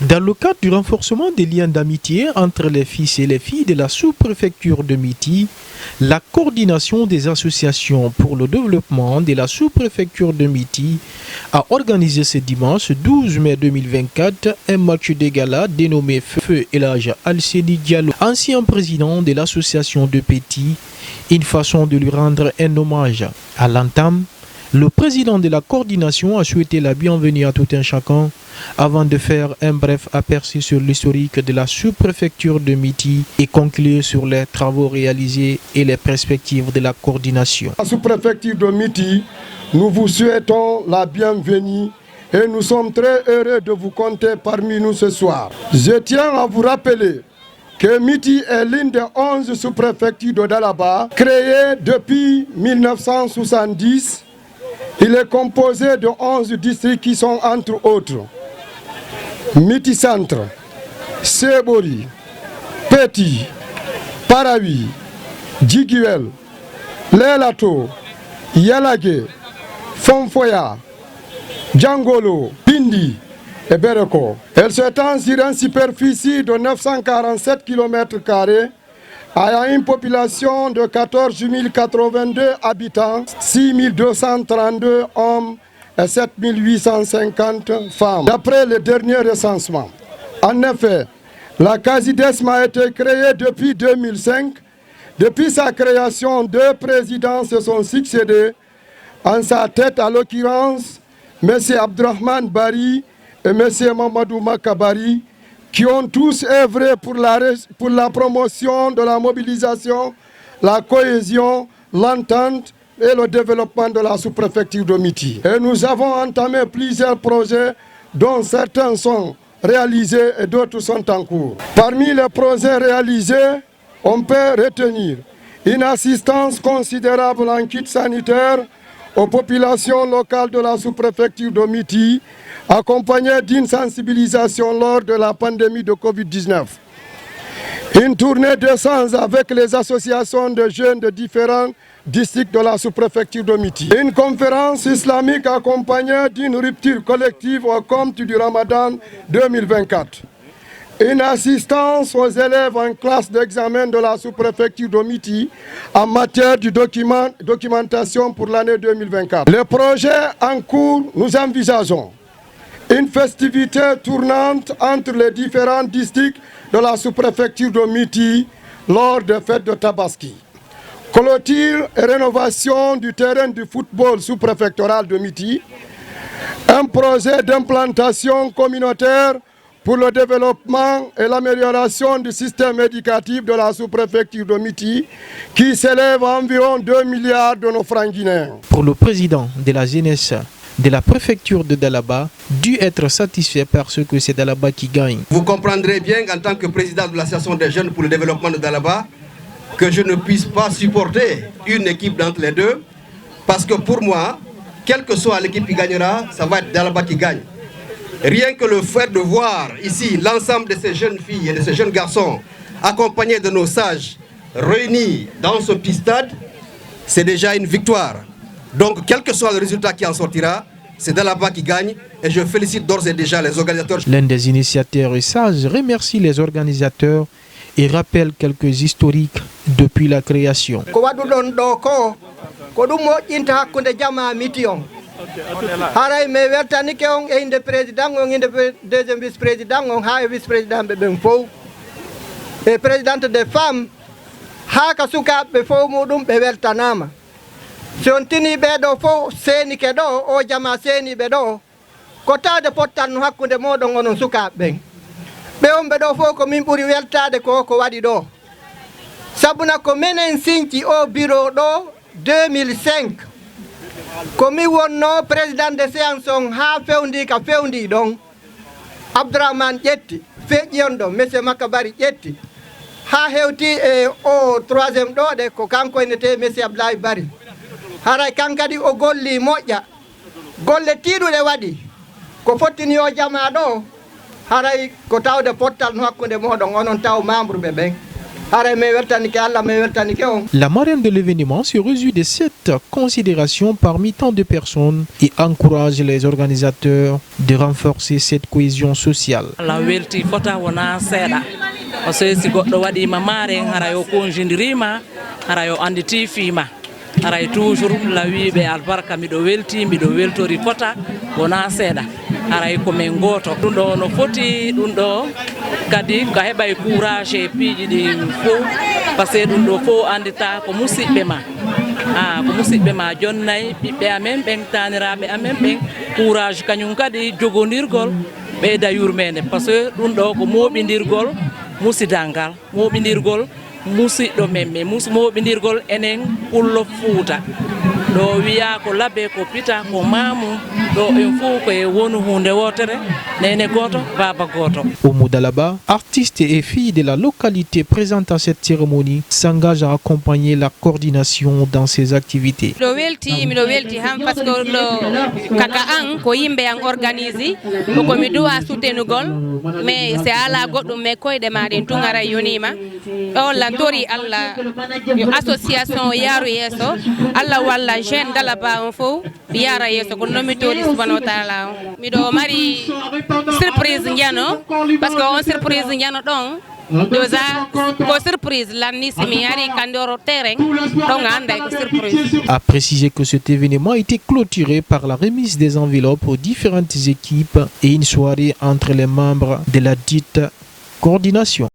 Dans le cadre du renforcement des liens d'amitié entre les fils et les filles de la sous-préfecture de Miti, la coordination des associations pour le développement de la sous-préfecture de Miti a organisé ce dimanche 12 mai 2024 un match de gala dénommé Feu Elhadji Alseni Diallo, ancien président de l'association de Petit, une façon de lui rendre un hommage. À l'entame, le président de la coordination a souhaité la bienvenue à tout un chacun avant de faire un bref aperçu sur l'historique de la sous-préfecture de Miti et conclure sur les travaux réalisés et les perspectives de la coordination. La sous-préfecture de Miti, nous vous souhaitons la bienvenue et nous sommes très heureux de vous compter parmi nous ce soir. Je tiens à vous rappeler que Miti est l'une des 11 sous-préfectures de Dalaba, créée depuis 1970. Il est composé de 11 districts qui sont entre autres Miti Centre, Sebori, Petit, Parawi, Djiguel, Lelato, Yalagé, Fonfoya, Djangolo, Pindi et Bereko. Elle s'étend sur une superficie de 947 km², ayant une population de 14 082 habitants, 6 232 hommes et 7 850 femmes, d'après le dernier recensement. En effet, la CASIDESM a été créée depuis 2005. Depuis sa création, 2 présidents se sont succédés. En sa tête, à l'occurrence, M. Abdurrahman Bari et M. Mamadou Makabari, qui ont tous œuvré pour la promotion de la mobilisation, la cohésion, l'entente et le développement de la sous-préfecture de Miti. Et nous avons entamé plusieurs projets dont certains sont réalisés et d'autres sont en cours. Parmi les projets réalisés, on peut retenir une assistance considérable en kit sanitaire aux populations locales de la sous-préfecture de Miti, accompagnée d'une sensibilisation lors de la pandémie de Covid-19. Une tournée d'essence avec les associations de jeunes de différents districts de la sous-préfecture de Miti. Une conférence islamique accompagnée d'une rupture collective au compte du Ramadan 2024. Une assistance aux élèves en classe d'examen de la sous-préfecture de Miti en matière de documentation pour l'année 2024. Les projets en cours, nous envisageons une festivité tournante entre les différents districts de la sous-préfecture de Miti lors des fêtes de Tabaski. Clôture et rénovation du terrain du football sous-préfectoral de Miti. Un projet d'implantation communautaire pour le développement et l'amélioration du système éducatif de la sous-préfecture de Miti, qui s'élève à environ 2 milliards de nos francs guinéens. Pour le président de la jeunesse de la préfecture de Dalaba, dû être satisfait parce que c'est Dalaba qui gagne. Vous comprendrez bien en tant que président de l'association des jeunes pour le développement de Dalaba que je ne puisse pas supporter une équipe d'entre les deux, parce que pour moi, quelle que soit l'équipe qui gagnera, ça va être Dalaba qui gagne. Rien que le fait de voir ici l'ensemble de ces jeunes filles et de ces jeunes garçons accompagnés de nos sages réunis dans ce petit stade, c'est déjà une victoire. Donc quel que soit le résultat qui en sortira, c'est Dalaba qui gagne et je félicite d'ores et déjà les organisateurs. L'un des initiateurs et sages remercie les organisateurs et rappelle quelques historiques depuis la création. Haray me weltani ke on e inde président on inde deuxième vice président on ha vice président be ben fo e présidente des femmes ha ka suka be fo mudum be weltanama son tini be do fo seni ke do o jama seni be do ko tade pottan hakkunde modon onon suka be on be do fo ko min buri weltade ko wadi do sabuna ko menen sinci o bureau do 2005 komi wonno président de séance on ha fewndi ka fewndi don Abdourahmane ƴetti feƴƴion ɗo monsieur Makabari ƴetti ha hewti e o troisiéme ɗo de ko kanko enete monsieur Abdoulaye Bari haray kankadi o golli moƴƴa golle tiiɗuɗe waɗi ko fottini o jama ɗo haray ko tawde pottal no hakkude moɗon onon taw membre ɓe ɓen La marraine de l'événement se réjouit de cette considération parmi tant de personnes et encourage les organisateurs de renforcer cette cohésion sociale. La welti fota wona seeda o so si goddo wadi mamare hara yo konjindirima hara yo anditi fima hara toujours la wibe albarka mi do weltori fota wona seeda hara ko men goto dum do no foti dum do kadi ka heba e courage piiji di fo parce dum do fo andita ko musibbe ma ko musibbe ma jonnay bibbe amen ben tanirabe amen ben courage kanyum kadi jogondirgol be da yurmende parce que dum do ko moɓindirgol musidangal moɓindirgol musidɗo memme moɓindirgol enen pullo fuuta ɗo wiya ko labbe ko pita ko mamu ɗo en fof ko e wonu hunde wotere nene goto baba goto. Oumou Dalaba, artiste et fille de la localité présente à cette cérémonie, s'engage à accompagner la coordination dans ses activités. Miɗo welti ham parce que ɗo kaka an ko yimɓe an organise ko mi duwa soutenugol mais c'est ala goɗɗum mais koyɗe maɗen tun ara yonima o lantori Allah yo association yaaru yeeso Allah walla jeune Dalaba on fof yara yeeso ko nomi tori subhanahu wa taala o miɗo mari surprise njano parce que on surprise njano ɗon déjà ko surprise lanisi mi ari kandoro terrain donc anda ko surprise. A préciser que cet événement a été clôturé par la remise des enveloppes aux différentes équipes et une soirée entre les membres de la dite coordination.